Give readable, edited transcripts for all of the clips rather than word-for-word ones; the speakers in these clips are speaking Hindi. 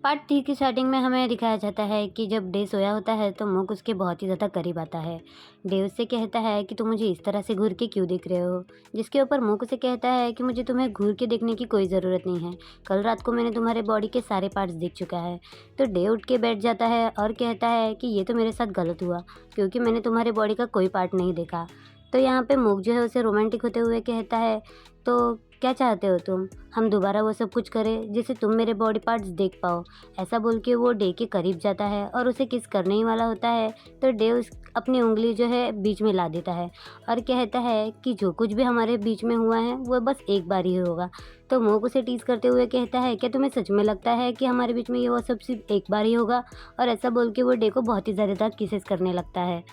पार्ट 3 की स्टार्टिंग में हमें दिखाया जाता है कि जब डे सोया होता है तो मुक उसके बहुत ही ज़्यादा करीब आता है। डे उससे कहता है कि तुम मुझे इस तरह से घूर के क्यों देख रहे हो? जिसके ऊपर मुक उसे कहता है कि मुझे तुम्हें घूर के देखने की कोई ज़रूरत नहीं है। कल रात को मैंने तुम्हारे बॉडी के सारे पार्ट्स देख चुका है। तो डे उठ के बैठ जाता है और कहता है कि ये तो मेरे साथ गलत हुआ क्योंकि मैंने तुम्हारे बॉडी का कोई पार्ट नहीं देखा। तो यहाँ पे मुक जो है उसे रोमांटिक होते हुए कहता है, तो क्या चाहते हो तुम? हम दोबारा वो सब कुछ करें जिससे तुम मेरे बॉडी पार्ट्स देख पाओ। ऐसा बोल के वो डे के करीब जाता है और उसे किस करने ही वाला होता है। तो डे उस अपनी उंगली जो है बीच में ला देता है और कहता है कि जो कुछ भी हमारे बीच में हुआ है वो बस एक बार ही होगा। तो मोक उसे टीज करते हुए कहता है, क्या तुम्हें सच में लगता है कि हमारे बीच में ये वो सब सिर्फ एक बार ही होगा? और ऐसा बोल के वो डे को बहुत ही ज़्यादा किसेस करने लगता है।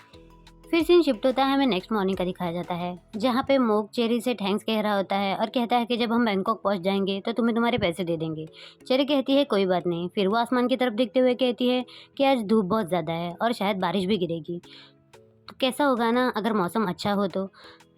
फिर सीन शिफ्ट होता है, हमें नेक्स्ट मॉर्निंग का दिखाया जाता है जहाँ पे मोक चेरी से थैंक्स कह रहा होता है और कहता है कि जब हम बैंकॉक पहुँच जाएंगे तो तुम्हें तुम्हारे पैसे दे देंगे। चेरी कहती है कोई बात नहीं। फिर वो आसमान की तरफ देखते हुए कहती है कि आज धूप बहुत ज़्यादा है और शायद बारिश भी गिरेगी। तो कैसा होगा ना अगर मौसम अच्छा हो तो।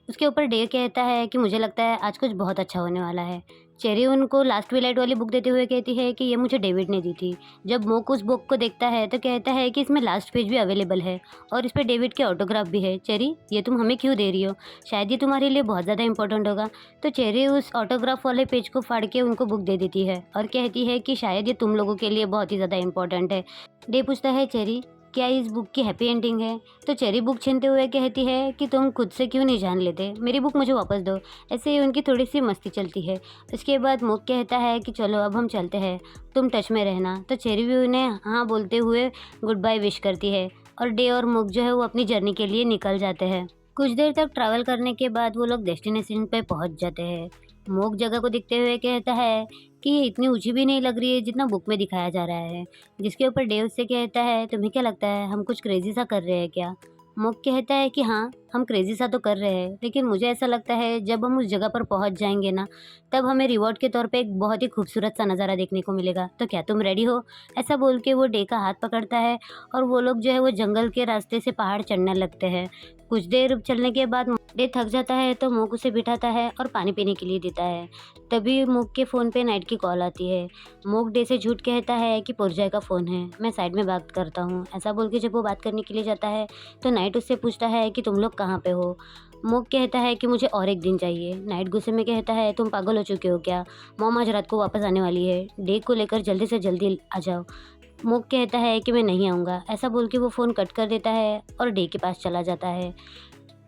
उसके ऊपर डे कहता है कि मुझे लगता है आज कुछ बहुत अच्छा होने वाला है। चेरी उनको लास्ट ट्विलाइट वाली बुक देते हुए कहती है कि ये मुझे डेविड ने दी थी। जब मोक उस बुक को देखता है तो कहता है कि इसमें लास्ट पेज भी अवेलेबल है और इस पे डेविड के ऑटोग्राफ भी है। चेरी, ये तुम हमें क्यों दे रही हो? शायद ये तुम्हारे लिए बहुत ज़्यादा इंपॉर्टेंट होगा। तो चेरी उस ऑटोग्राफ वाले पेज को फाड़ के उनको बुक दे देती है और कहती है कि शायद ये तुम लोगों के लिए बहुत ही ज़्यादा इंपॉर्टेंट है। डे पूछता है, चेरी क्या इस बुक की हैप्पी एंडिंग है? तो चेरी बुक छीनते हुए कहती है कि तुम खुद से क्यों नहीं जान लेते, मेरी बुक मुझे वापस दो। ऐसे ही उनकी थोड़ी सी मस्ती चलती है। उसके बाद मुक कहता है कि चलो अब हम चलते हैं, तुम टच में रहना। तो चेरी भी उन्हें हाँ बोलते हुए गुड बाय विश करती है और डे और मुक जो है वो अपनी जर्नी के लिए निकल जाते हैं। कुछ देर तक ट्रैवल करने के बाद वो लोग डेस्टिनेशन पे पहुंच जाते हैं। मोक जगह को देखते हुए कहता है कि ये इतनी ऊंची भी नहीं लग रही है जितना बुक में दिखाया जा रहा है। जिसके ऊपर डेव से कहता है, तुम्हें क्या लगता है हम कुछ क्रेजी सा कर रहे हैं क्या? मोक कहता है कि हाँ, हम क्रेजी सा तो कर रहे हैं, लेकिन मुझे ऐसा लगता है जब हम उस जगह पर पहुंच जाएंगे ना, तब हमें रिवॉर्ड के तौर पे एक बहुत ही खूबसूरत सा नज़ारा देखने को मिलेगा। तो क्या तुम रेडी हो? ऐसा बोल के वो डे का हाथ पकड़ता है और वो लोग जो है वो जंगल के रास्ते से पहाड़ चढ़ने लगते हैं। कुछ देर चलने के बाद डे थक जाता है तो मोक उसे बिठाता है और पानी पीने के लिए देता है। तभी मोक के फ़ोन पे नाइट की कॉल आती है। मोक डे से झूठ कहता है कि पुरजय का फ़ोन है, मैं साइड में बात करता हूँ। ऐसा बोल के जब वो बात करने के लिए जाता है तो नाइट उससे पूछता है कि तुम लोग कहाँ पे हो? मोक कहता है कि मुझे और एक दिन चाहिए। नाइट गुस्से में कहता है, तुम पागल हो चुके हो क्या? मॉम आज रात को वापस आने वाली है, डे को लेकर जल्दी से जल्दी आ जाओ। मोक कहता है कि मैं नहीं आऊँगा। ऐसा बोल के वो फ़ोन कट कर देता है और डे के पास चला जाता है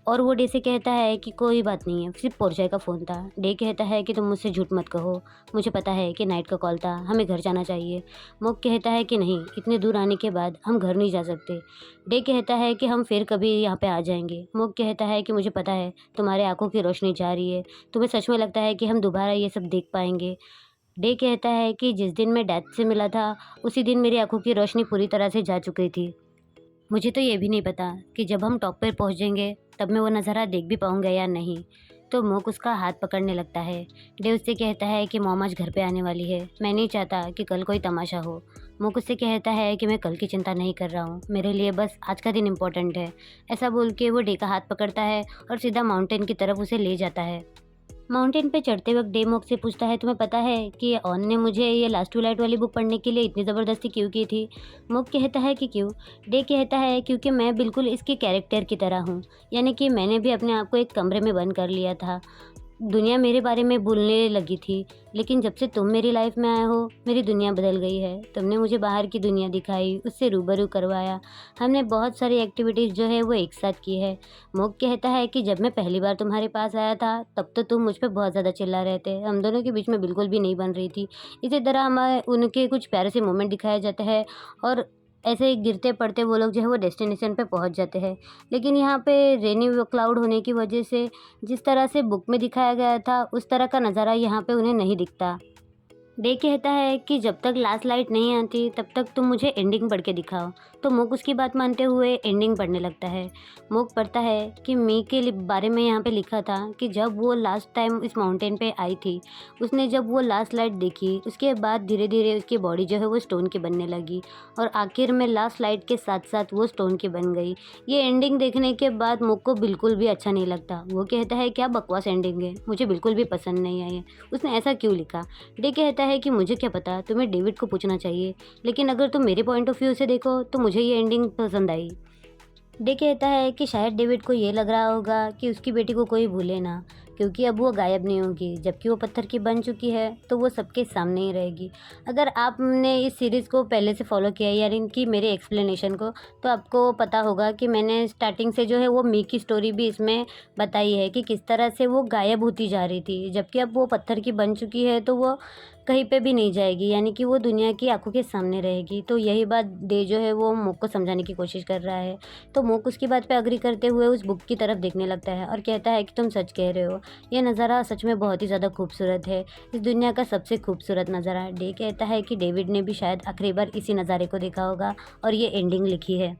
और वो डे से कहता है कि कोई बात नहीं है, सिर्फ पोर्चाई का फ़ोन था। डे कहता है कि तुम मुझसे झूठ मत कहो, मुझे पता है कि नाइट का कॉल था, हमें घर जाना चाहिए। मोक कहता है कि नहीं, इतने दूर आने के बाद हम घर नहीं जा सकते। डे कहता है कि हम फिर कभी यहाँ पे आ जाएंगे। मोक कहता है कि मुझे पता है तुम्हारे आंखों की रोशनी जा रही है, तुम्हें सच में लगता है कि हम दोबारा ये सब देख पाएंगे। डे कहता है कि जिस दिन मैं डेथ से मिला था उसी दिन मेरी आंखों की रोशनी पूरी तरह से जा चुकी थी। मुझे तो ये भी नहीं पता कि जब हम टॉप पर पहुँचेंगे तब मैं वो नज़ारा देख भी पाऊँगा या नहीं। तो मोक उसका हाथ पकड़ने लगता है। डे उससे कहता है कि मॉम आज घर पे आने वाली है, मैं नहीं चाहता कि कल कोई तमाशा हो। मोक उससे कहता है कि मैं कल की चिंता नहीं कर रहा हूँ, मेरे लिए बस आज का दिन इम्पोर्टेंट है। ऐसा बोल के वो डे का हाथ पकड़ता है और सीधा माउंटेन की तरफ उसे ले जाता है। माउंटेन पे चढ़ते वक्त डे मोक से पूछता है, तुम्हें पता है कि ऑन ने मुझे ये लास्ट ट्विलाइट वाली बुक पढ़ने के लिए इतनी ज़बरदस्ती क्यों की थी? मोक कहता है कि क्यों? डे कहता है क्योंकि मैं बिल्कुल इसके कैरेक्टर की तरह हूँ, यानी कि मैंने भी अपने आप को एक कमरे में बंद कर लिया था। दुनिया मेरे बारे में भूलने लगी थी, लेकिन जब से तुम मेरी लाइफ में आए हो मेरी दुनिया बदल गई है। तुमने मुझे बाहर की दुनिया दिखाई, उससे रूबरू करवाया, हमने बहुत सारी एक्टिविटीज़ जो है वो एक साथ की है। मोक कहता है कि जब मैं पहली बार तुम्हारे पास आया था तब तो तुम मुझ पर बहुत ज़्यादा चिल्ला रहे थे, हम दोनों के बीच में बिल्कुल भी नहीं बन रही थी। इसी तरह हमें उनके कुछ प्यारे से मोमेंट दिखाए जाते हैं और ऐसे ही गिरते पड़ते वो लोग जो है वो डेस्टिनेशन पे पहुंच जाते हैं। लेकिन यहाँ पे रेनी क्लाउड होने की वजह से जिस तरह से बुक में दिखाया गया था उस तरह का नज़ारा यहाँ पे उन्हें नहीं दिखता। डे कहता है कि जब तक लास्ट लाइट नहीं आती तब तक तुम मुझे एंडिंग पढ़ के दिखाओ। तो मोक उसकी बात मानते हुए एंडिंग पढ़ने लगता है। मोक पढ़ता है कि मी के बारे में यहाँ पे लिखा था कि जब वो लास्ट टाइम इस माउंटेन पे आई थी, उसने जब वो लास्ट लाइट देखी उसके बाद धीरे धीरे उसकी बॉडी जो है वो स्टोन की बनने लगी और आखिर में लास्ट लाइट के साथ साथ वो स्टोन की बन गई। ये एंडिंग देखने के बाद मोक को बिल्कुल भी अच्छा नहीं लगता। वो कहता है क्या बकवास एंडिंग है, मुझे बिल्कुल भी पसंद नहीं आई है, उसने ऐसा क्यों लिखा? डे कहता कहता है कि मुझे क्या पता, तुम्हें डेविड को पूछना चाहिए, लेकिन अगर तुम मेरे पॉइंट ऑफ व्यू से देखो तो मुझे ये एंडिंग पसंद आई। डे कहता है कि शायद डेविड को ये लग रहा होगा कि उसकी बेटी को कोई भूले ना, क्योंकि अब वो गायब नहीं होगी, जबकि वो पत्थर की बन चुकी है तो वो सबके सामने ही रहेगी। अगर आपने इस सीरीज़ को पहले से फॉलो किया है यानी कि मेरे एक्सप्लेनेशन को, तो आपको पता होगा कि मैंने स्टार्टिंग से जो है वो मी की स्टोरी भी इसमें बताई है कि किस तरह से वो गायब होती जा रही थी, जबकि अब वो पत्थर की बन चुकी है तो वो कहीं पे भी नहीं जाएगी, यानी कि वो दुनिया की आंखों के सामने रहेगी। तो यही बात डे जो है वो मुक को समझाने की कोशिश कर रहा है। तो मुक उसकी बात पे एग्री करते हुए उस बुक की तरफ देखने लगता है और कहता है कि तुम सच कह रहे हो, ये नज़ारा सच में बहुत ही ज़्यादा खूबसूरत है, इस दुनिया का सबसे खूबसूरत नज़ारा। डे कहता है कि डेविड ने भी शायद आखिरी बार इसी नज़ारे को देखा होगा और ये एंडिंग लिखी है।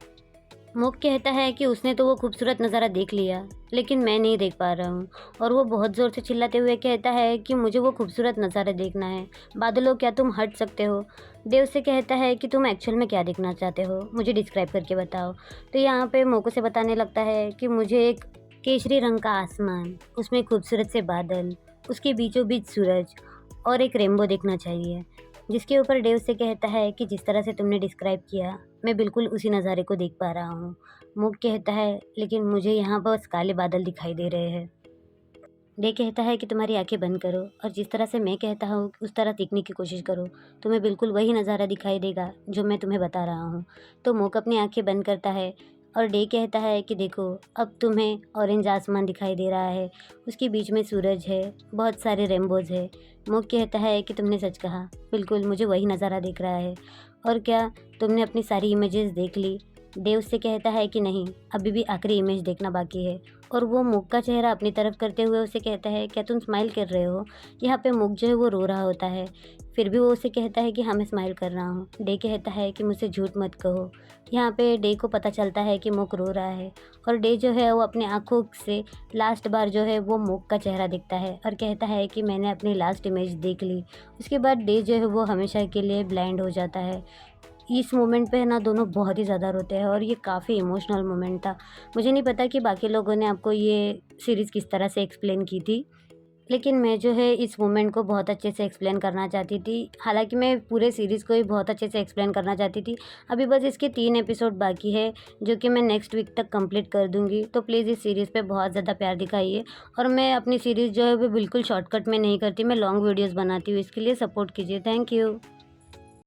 मुक कहता है कि उसने तो वो खूबसूरत नज़ारा देख लिया, लेकिन मैं नहीं देख पा रहा हूँ, और वो बहुत ज़ोर से चिल्लाते हुए कहता है कि मुझे वो खूबसूरत नज़ारा देखना है। बादलों, क्या तुम हट सकते हो? देव से कहता है कि तुम एक्चुअल में क्या देखना चाहते हो, मुझे डिस्क्राइब करके बताओ। तो यहाँ पे मोको से बताने लगता है कि मुझे एक केसरी रंग का आसमान, उसमें खूबसूरत से बादल, उसके बीचों बीच सूरज और एक रेनबो देखना चाहिए। जिसके ऊपर डेव से कहता है कि जिस तरह से तुमने डिस्क्राइब किया, मैं बिल्कुल उसी नज़ारे को देख पा रहा हूँ। मुक कहता है, लेकिन मुझे यहाँ बस काले बादल दिखाई दे रहे हैं। डे कहता है कि तुम्हारी आंखें बंद करो और जिस तरह से मैं कहता हूँ उस तरह सीखने की कोशिश करो, तुम्हें बिल्कुल वही नज़ारा दिखाई देगा जो मैं तुम्हें बता रहा हूँ। तो मुक अपनी आंखें बंद करता है और डे कहता है कि देखो, अब तुम्हें ऑरेंज आसमान दिखाई दे रहा है, उसके बीच में सूरज है, बहुत सारे रेनबोज है। मुक कहता है कि तुमने सच कहा, बिल्कुल मुझे वही नज़ारा दिख रहा है। और क्या तुमने अपनी सारी इमेजेस देख ली? डे उससे कहता है कि नहीं, अभी भी आखिरी इमेज देखना बाकी है। और वो मुक का चेहरा अपनी तरफ करते हुए उसे कहता है, क्या तुम स्माइल कर रहे हो? यहाँ पे मुक जो है वो रो रहा होता है, फिर भी वो उसे कहता है कि हाँ मैं स्माइल कर रहा हूँ। डे कहता है कि मुझसे झूठ मत कहो। यहाँ पे डे को पता चलता है कि मुक रो रहा है, और डे जो है वो अपने आँखों से लास्ट बार जो है वो मुक का चेहरा दिखता है और कहता है कि मैंने अपनी लास्ट इमेज देख ली। उसके बाद डे जो है वो हमेशा के लिए ब्लाइंड हो जाता है। इस मोमेंट पे ना दोनों बहुत ही ज़्यादा रोते हैं और ये काफ़ी इमोशनल मोमेंट था। मुझे नहीं पता कि बाकी लोगों ने आपको ये सीरीज़ किस तरह से एक्सप्लेन की थी, लेकिन मैं जो है इस मोमेंट को बहुत अच्छे से एक्सप्लेन करना चाहती थी। हालाँकि मैं पूरे सीरीज़ को ही बहुत अच्छे से एक्सप्लेन करना चाहती थी। अभी बस इसके 3 एपिसोड बाकी है, जो कि मैं नेक्स्ट वीक तक कंप्लीट कर दूँगी। तो प्लीज़ इस सीरीज़ पे बहुत ज़्यादा प्यार दिखाइए, और मैं अपनी सीरीज़ जो है वो बिल्कुल शॉर्टकट में नहीं करती, मैं लॉन्ग वीडियोज़ बनाती हूँ, इसके लिए सपोर्ट कीजिए। Thank you.